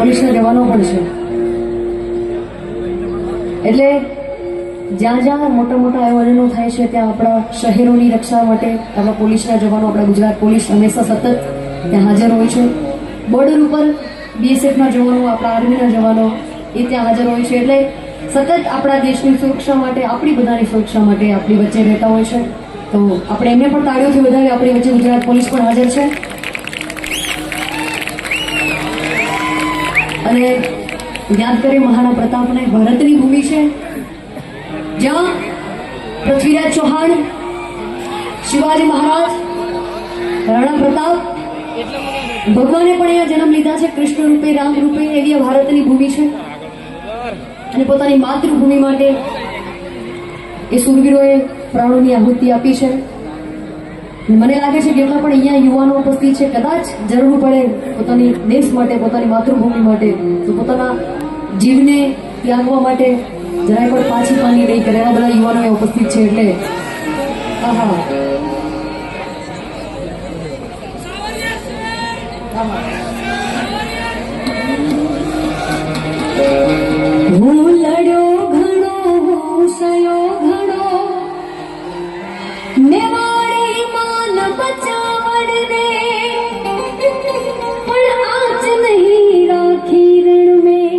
પોલીસના જવાનો પણ છે. એટલે જ્યાં જ્યાં મોટા મોટા આયોજનો થાય છે ત્યાં આપણા શહેરોની રક્ષા માટે આપણા પોલીસના જવાનો, આપણા ગુજરાત પોલીસ હંમેશા સતત ત્યાં હાજર હોય છે. બોર્ડર ઉપર બીએસએફના જવાનો, આપણા આર્મીના જવાનો એ ત્યાં હાજર હોય છે. એટલે સતત આપણા દેશની સુરક્ષા માટે, આપણી બધાની સુરક્ષા માટે આપણી વચ્ચે રહેતા હોય છે. તો આપણે એમને પણ તાળીઓથી વધાવી. આપણી વચ્ચે ગુજરાત પોલીસ પણ હાજર છે. અને યાદ કરીએ મહારાણા પ્રતાપને. ભારતની ભૂમિ છે જ્યાં પૃથ્વીરાજ ચૌહાણ, શિવાજી મહારાજ, રાણા પ્રતાપ, ભગવાને પણ અહીંયા જન્મ લીધા છે. કૃષ્ણ રૂપે, રામ રૂપે. એવી ભારતની ભૂમિ છે. અને પોતાની માતૃભૂમિ માટે એ શૂરવીરોએ પ્રાણોની આહુતિ આપી છે. મને લાગે છે કે જેટલા પણ અહીંયા યુવાનો ઉપસ્થિત છે, કદાચ જરૂર પડે પોતાની દેશ માટે, પોતાની માતૃભૂમિ માટે, તો પોતાના જીવને ત્યાગવા માટે જરાય પણ પાછી પાની નહીં કરે એવા બધા યુવાનો ઉપસ્થિત છે. એટલે આહા, હું લડ્યો ઘણો, હું સયો ઘણો, મેં મારી માન બચાવડને, પણ આજ નહીં રાખી રણ મેં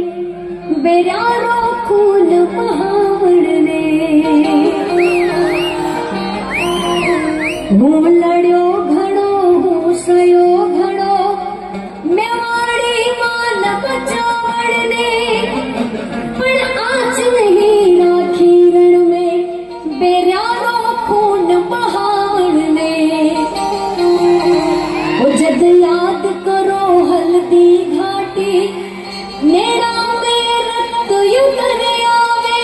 બેરારો ખૂન બહાવડને. હું લડ્યો ઘણો, હું સયો ઘણો, મેં મારી માન બચાવડને, પણ આજ નહીં રાખી રણ મેં બેરારો ખૂન બહાવડને. ઓ જદ યાદ કરો હલ્દી ઘાટી, નેડા में रक्त युद्ध आवे,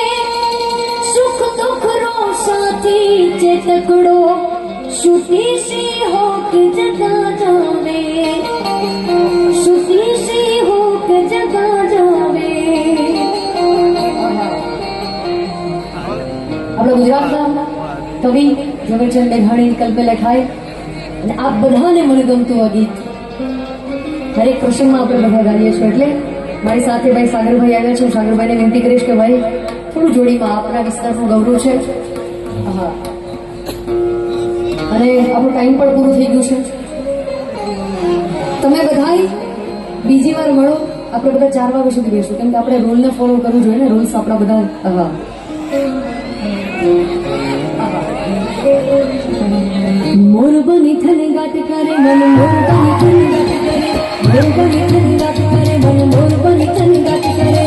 सुख दुख रो साथी चेतकड़ो, शुति सी होक जगा जावे, शुति सी होक जगा जावे. આપણા ગુજરાતના કવિ ઝવેરચંદ મેઘાણી કલ્પે લખાય અને આપ બધાને મને ગમતું આ ગીત દરેક પ્રસંગમાં આપણે બધા ગાઈએ છીએ. એટલે મારી સાથે ભાઈ સાગરભાઈ આવ્યા છે. સાગરભાઈને વિનંતી કરીશ કે ભાઈ થોડું જોડીમાં આપણા વિસ્તારનું ગૌરવ છે. હા, અને આપણો ટાઈમ પણ પૂરો થઈ ગયો છે. તમે બધા બીજી વાર મળો. આપણે બધા 4 વાગ્યા સુધી બેસું, કેમ કે આપણે રૂલને ફોલો કરવું જોઈએ ને. રૂલ્સ આપણા બધા. હા, મોર બની થને ગાત કરે મન, મોર બની થને ગાત કરે, મોર બની થને ગાત કરે મન, મોર બની થને ગાત કરે.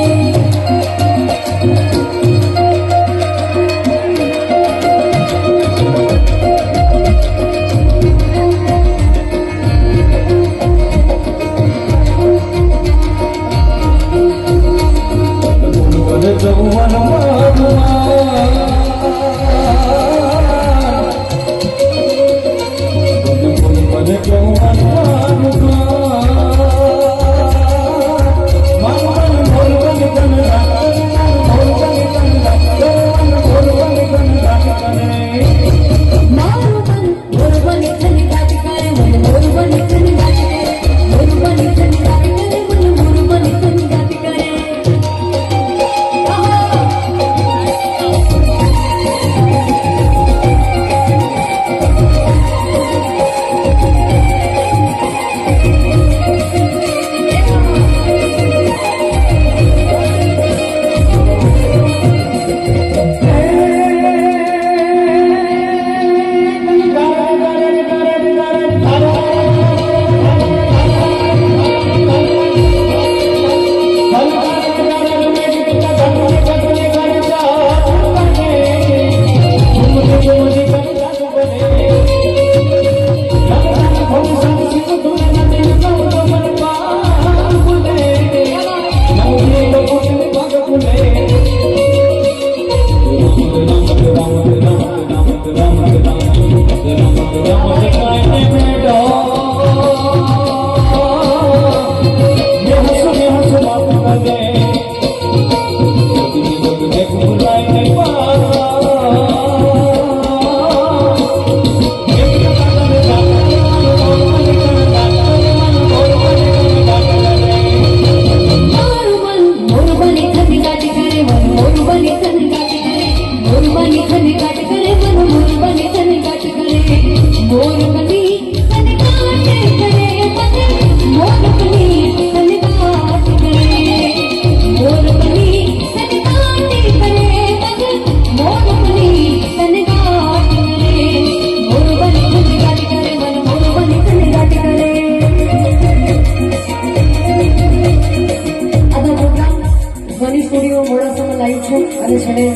આવ્યું છે અને છેલ્લે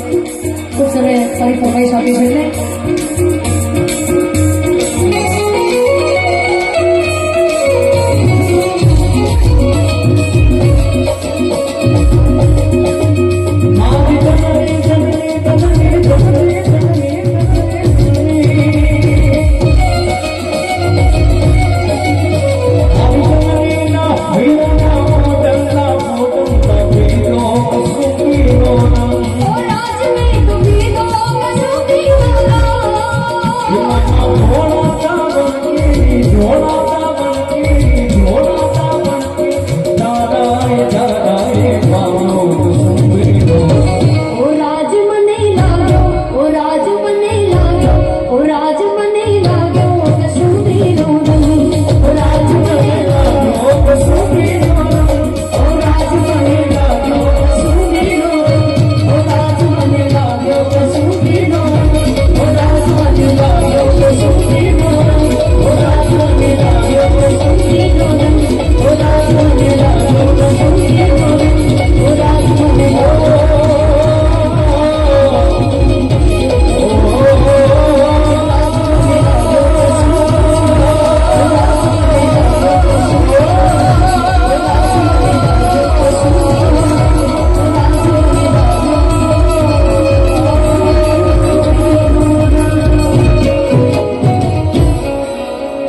ખૂબ સમય ફરી ફરમાઈશ આપી છે એટલે